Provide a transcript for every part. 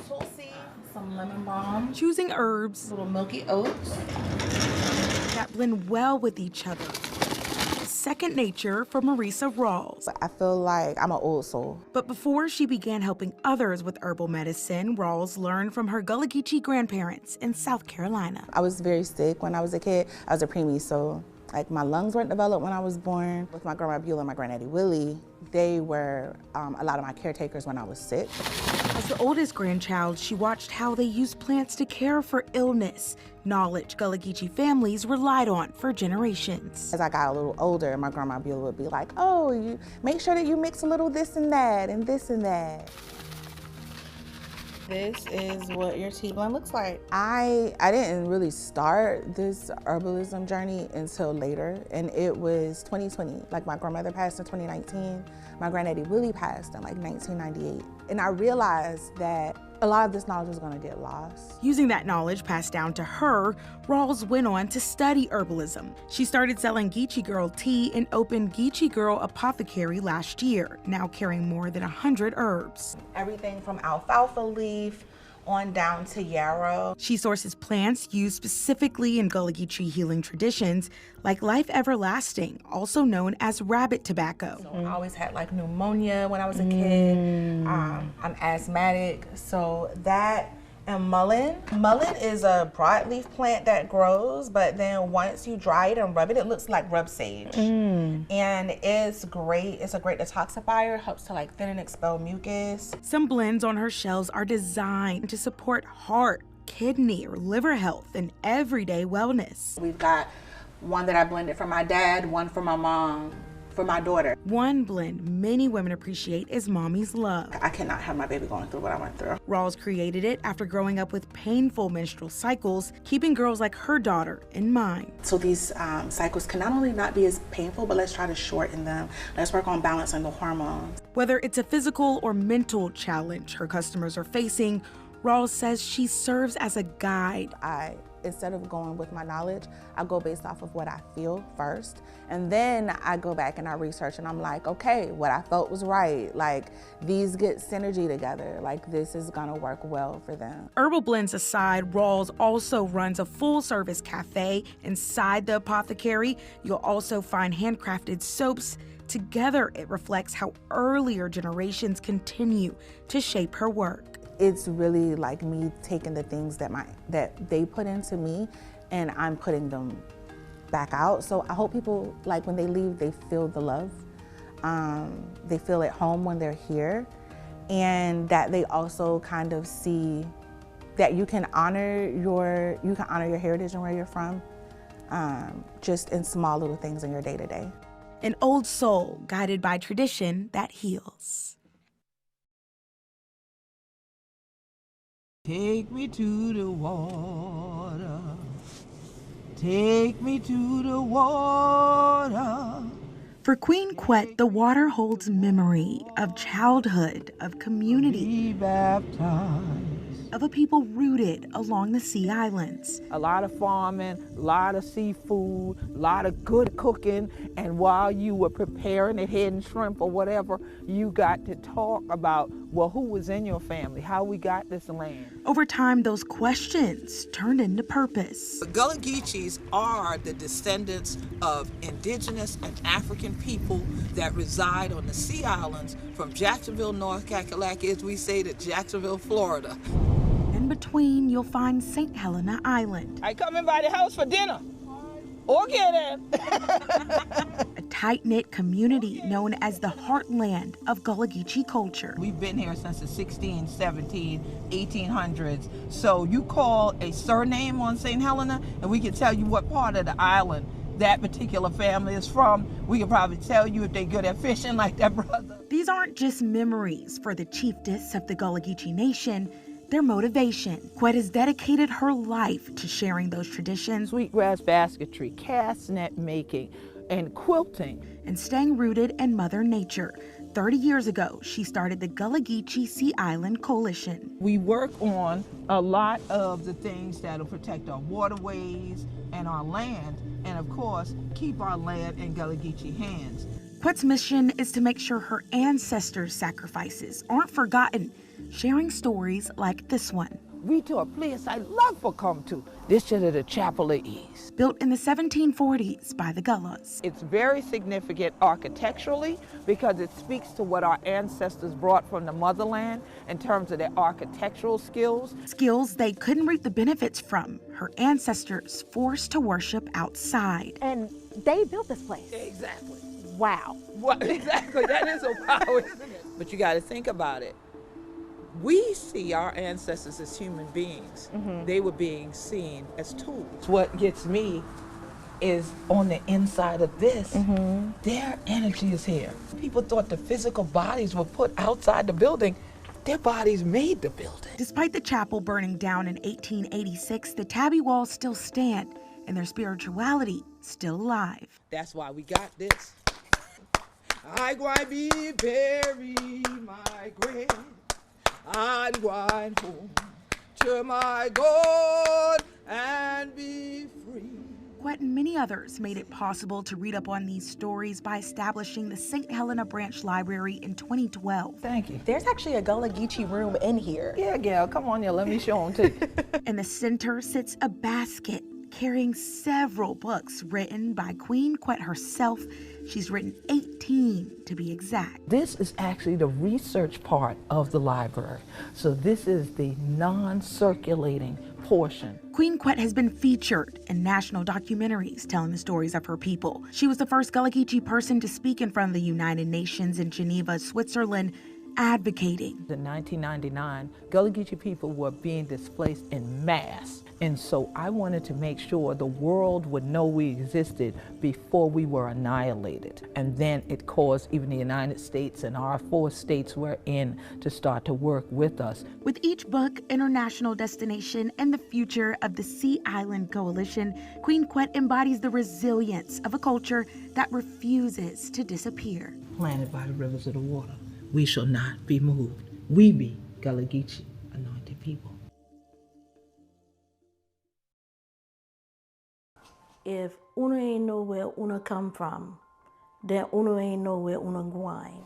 Tulsi, some lemon balm, choosing herbs, little milky oats that blend well with each other. Second nature for Marisa Rawls. I feel like I'm an old soul. But before she began helping others with herbal medicine, Rawls learned from her Gullah Geechee grandparents in South Carolina. I was very sick when I was a kid. I was a preemie, so like my lungs weren't developed when I was born. With my grandma Beulah and my granddaddy Willie, they were a lot of my caretakers when I was sick. As the oldest grandchild, she watched how they used plants to care for illness, knowledge Gullah Geechee families relied on for generations. As I got a little older, my grandma Beulah would be like, oh, you make sure that you mix a little this and that and this and that. This is what your tea blend looks like. I didn't really start this herbalism journey until later, and it was 2020. Like my grandmother passed in 2019, my granddaddy Willie passed in like 1998. And I realized that a lot of this knowledge was gonna get lost. Using that knowledge passed down to her, Rawls went on to study herbalism. She started selling Geechee Girl tea and opened Geechee Girl Apothecary last year, now carrying more than 100 herbs. Everything from alfalfa leaf on down to yarrow. She sources plants used specifically in Gullah Geechee healing traditions, like Life Everlasting, also known as rabbit tobacco. So I always had like pneumonia when I was a kid. I'm asthmatic, so that and mullein. Mullein is a broadleaf plant that grows, but then once you dry it and rub it, it looks like rub sage. And it's great. It's a great detoxifier. It helps to like thin and expel mucus. Some blends on her shelves are designed to support heart, kidney, or liver health and everyday wellness. We've got one that I blended for my dad, one for my mom, for my daughter. One blend many women appreciate is Mommy's Love. I cannot have my baby going through what I went through. Rawls created it after growing up with painful menstrual cycles, keeping girls like her daughter in mind. So these cycles can not only not be as painful, but let's try to shorten them. Let's work on balancing the hormones. Whether it's a physical or mental challenge her customers are facing, Rawls says she serves as a guide. Instead of going with my knowledge, I go based off of what I feel first. And then I go back and I research and I'm like, okay, what I felt was right. Like these get synergy together. Like this is gonna work well for them. Herbal blends aside, Rawls also runs a full-service cafe inside the apothecary. You'll also find handcrafted soaps. Together, it reflects how earlier generations continue to shape her work. It's really like me taking the things that they put into me and I'm putting them back out. So I hope people, like when they leave, they feel the love. They feel at home when they're here, and that they also kind of see that you can honor your heritage and where you're from, just in small little things in your day-to-day. An old soul guided by tradition that heals. Take me to the water, take me to the water. For Queen Quet, the water holds memory of childhood, of community, Be baptized. of a people rooted along the sea islands. A lot of farming, a lot of seafood, a lot of good cooking, and while you were preparing the head and shrimp or whatever, you got to talk about, well, who was in your family, how we got this land. Over time, those questions turned into purpose. The Gullah Geechees are the descendants of indigenous and African people that reside on the sea islands from Jacksonville, North Kakalaki, as we say, to Jacksonville, Florida. In between, you'll find St. Helena Island, I come in by the house for dinner. Okay then. a tight-knit community known as the heartland of Gullah Geechee culture. We've been here since the 16, 17, 1800s. So you call a surname on St. Helena and we can tell you what part of the island that particular family is from. We can probably tell you if they're good at fishing like that brother. These aren't just memories for the chiefess of the Gullah Geechee Nation. Their motivation. Quet has dedicated her life to sharing those traditions, Sweetgrass basketry, cast net making, and quilting. and staying rooted in Mother Nature. 30 years ago, she started the Gullah Geechee Sea Island Coalition. We work on a lot of the things that'll protect our waterways and our land, and of course, keep our land in Gullah Geechee hands. Quet's mission is to make sure her ancestors' sacrifices aren't forgotten sharing stories like this one. We to a place I love for come to. This is the Chapel of Ease. Built in the 1740s by the Gullahs. It's very significant architecturally because it speaks to what our ancestors brought from the motherland in terms of their architectural skills. Skills they couldn't reap the benefits from. Her ancestors forced to worship outside. And they built this place. Exactly. Wow. Well, exactly. That is a power, isn't it? But you got to think about it. We see our ancestors as human beings. They were being seen as tools. What gets me is on the inside of this, their energy is here. People thought the physical bodies were put outside the building. Their bodies made the building. Despite the chapel burning down in 1886, the Tabby walls still stand and their spirituality still alive. That's why we got this. I go and be buried my grave. I'm going home to my God and be free. Quet and many others made it possible to read up on these stories by establishing the St. Helena Branch Library in 2012. Thank you. There's actually a Gullah Geechee room in here. Yeah, Gail, come on here, let me show them to you. In the center sits a basket carrying several books written by Queen Quet herself. She's written 18 to be exact. This is actually the research part of the library. So this is the non-circulating portion. Queen Quet has been featured in national documentaries telling the stories of her people. She was the first Gullah Geechee person to speak in front of the United Nations in Geneva, Switzerland, advocating. In 1999, Gullah Geechee people were being displaced en masse. And so I wanted to make sure the world would know we existed before we were annihilated. And then it caused even the United States and our 4 states we're in to start to work with us. With each book, international destination, and the future of the Sea Island Coalition, Queen Quet embodies the resilience of a culture that refuses to disappear. Planted by the rivers of the water, we shall not be moved. We be Gullah Geechee anointed people. If uno ain't know where uno come from, then uno ain't know where uno going.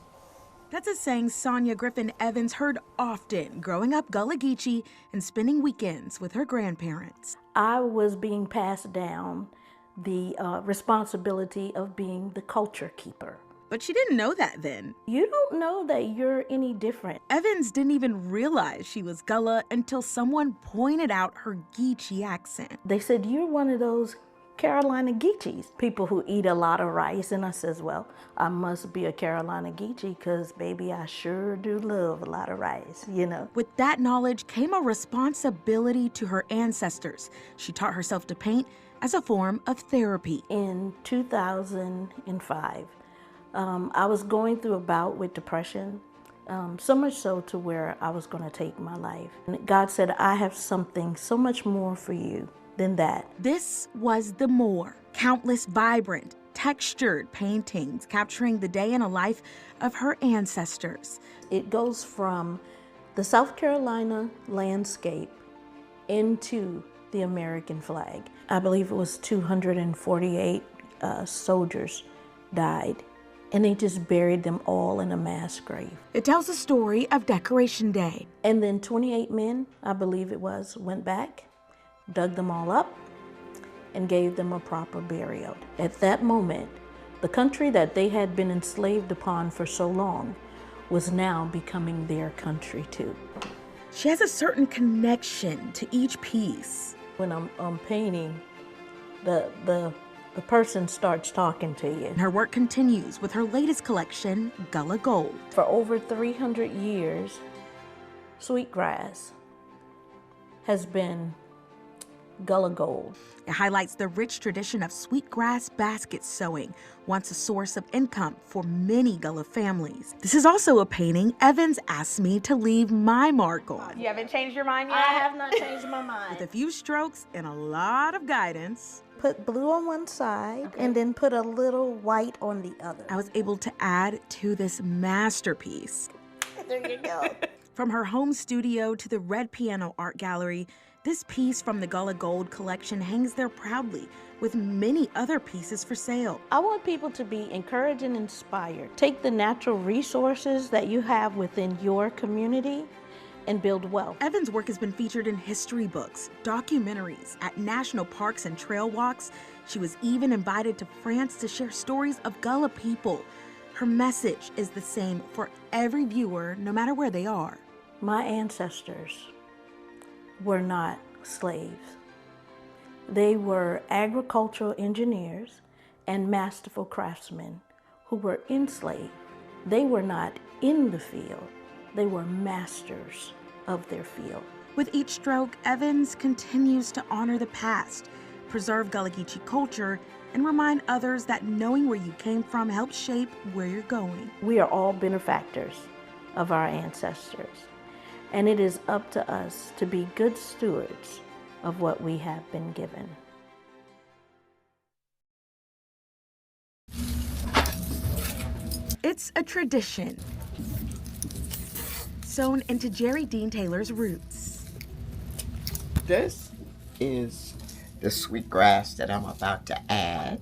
That's a saying Sonia Griffin Evans heard often growing up Gullah Geechee and spending weekends with her grandparents. I was being passed down the responsibility of being the culture keeper. But she didn't know that then. You don't know that you're any different. Evans didn't even realize she was Gullah until someone pointed out her Geechee accent. They said, you're one of those Carolina Geechees, people who eat a lot of rice. And I says, well, I must be a Carolina Geechee because, baby, I sure do love a lot of rice, you know. With that knowledge came a responsibility to her ancestors. She taught herself to paint as a form of therapy. In 2005, I was going through a bout with depression, so much so to where I was going to take my life. And God said, I have something so much more for you than that. This was the more. Countless vibrant, textured paintings capturing the day in a life of her ancestors. It goes from the South Carolina landscape into the American flag. I believe it was 248 soldiers died, and they just buried them all in a mass grave. It tells the story of Decoration Day. And then 28 men, I believe it was, went back, dug them all up, and gave them a proper burial. At that moment, the country that they had been enslaved upon for so long was now becoming their country too. She has a certain connection to each piece. When I'm painting, the person starts talking to you. And her work continues with her latest collection, Gullah Gold. For over 300 years, sweetgrass has been Gullah Gold. It highlights the rich tradition of sweetgrass basket sewing, once a source of income for many Gullah families. This is also a painting Evans asked me to leave my mark on. You haven't changed your mind yet? I have not changed my mind. With a few strokes and a lot of guidance, Put blue on one side and then put a little white on the other. I was able to add to this masterpiece. There you go. From her home studio to the Red Piano Art Gallery, this piece from the Gullah Gold collection hangs there proudly, with many other pieces for sale. I want people to be encouraged and inspired. Take the natural resources that you have within your community and build wealth. Evan's work has been featured in history books, documentaries, at national parks and trail walks. She was even invited to France to share stories of Gullah people. Her message is the same for every viewer, no matter where they are. My ancestors were not slaves. They were agricultural engineers and masterful craftsmen who were enslaved. They were not in the field. They were masters of their field. With each stroke, Evans continues to honor the past, preserve Gullah Geechee culture, and remind others that knowing where you came from helps shape where you're going. We are all benefactors of our ancestors, and it is up to us to be good stewards of what we have been given. It's a tradition sewn into Jerry Dean Taylor's roots. This is the sweetgrass that I'm about to add.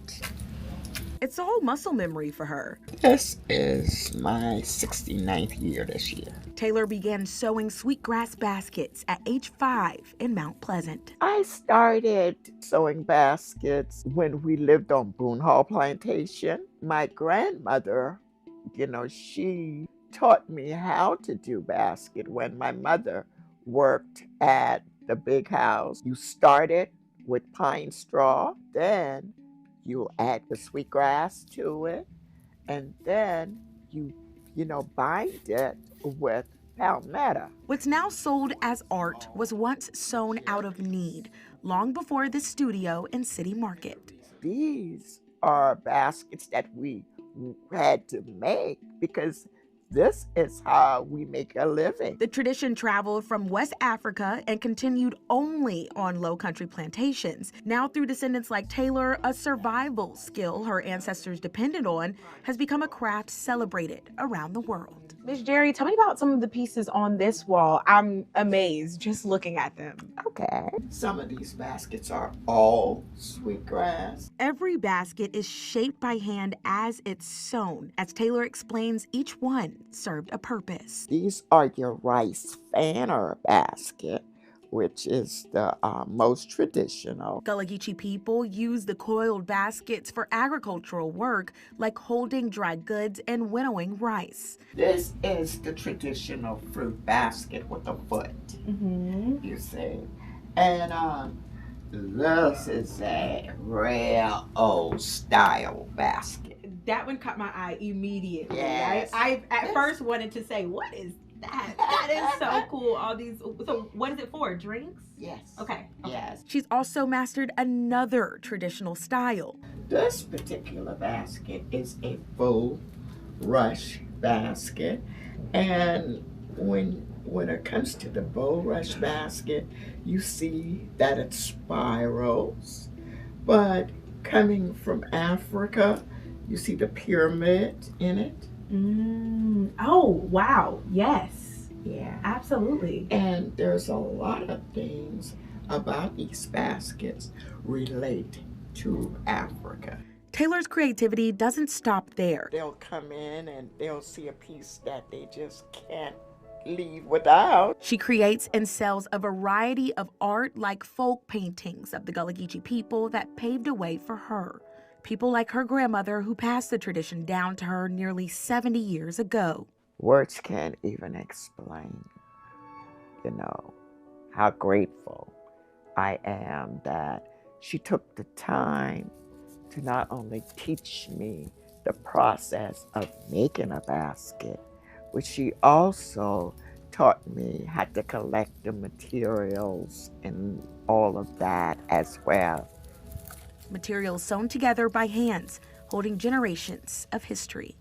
It's all muscle memory for her. This is my 69th year this year. Taylor began sewing sweetgrass baskets at age 5 in Mount Pleasant. I started sewing baskets when we lived on Boone Hall Plantation. My grandmother, she taught me how to do basket when my mother worked at the big house. You started with pine straw, then you add the sweetgrass to it, and then you bind it with palmetto. What's now sold as art was once sewn out of need, long before the studio and city market. These are baskets that we had to make because this is how we make a living. The tradition traveled from West Africa and continued only on low country plantations. Now, through descendants like Taylor, a survival skill her ancestors depended on has become a craft celebrated around the world. Miss Jerry, tell me about some of the pieces on this wall. I'm amazed just looking at them. Okay. Some of these baskets are all sweetgrass. Every basket is shaped by hand as it's sewn. As Taylor explains, each one served a purpose. These are your rice fanner basket, which is the most traditional. Gullah Geechee people use the coiled baskets for agricultural work, like holding dry goods and winnowing rice. This is the traditional fruit basket with a foot, you see. And this is a real old style basket. That one caught my eye immediately. Yes. I at first wanted to say, what is that? That is so cool. All these, so what is it for? Drinks? Yes. Okay. Yes. She's also mastered another traditional style. This particular basket is a full rush basket. And when it comes to the bull rush basket, you see that it spirals. But coming from Africa, you see the pyramid in it. Oh, wow. Yes. Yeah. Absolutely. And there's a lot of things about these baskets relate to Africa. Taylor's creativity doesn't stop there. They'll come in and they'll see a piece that they just can't leave without. She creates and sells a variety of art like folk paintings of the Gullah Geechee people that paved a way for her. People like her grandmother who passed the tradition down to her nearly 70 years ago. Words can't even explain, how grateful I am that she took the time to not only teach me the process of making a basket, but she also taught me how to collect the materials and all of that as well. Materials sewn together by hands, holding generations of history.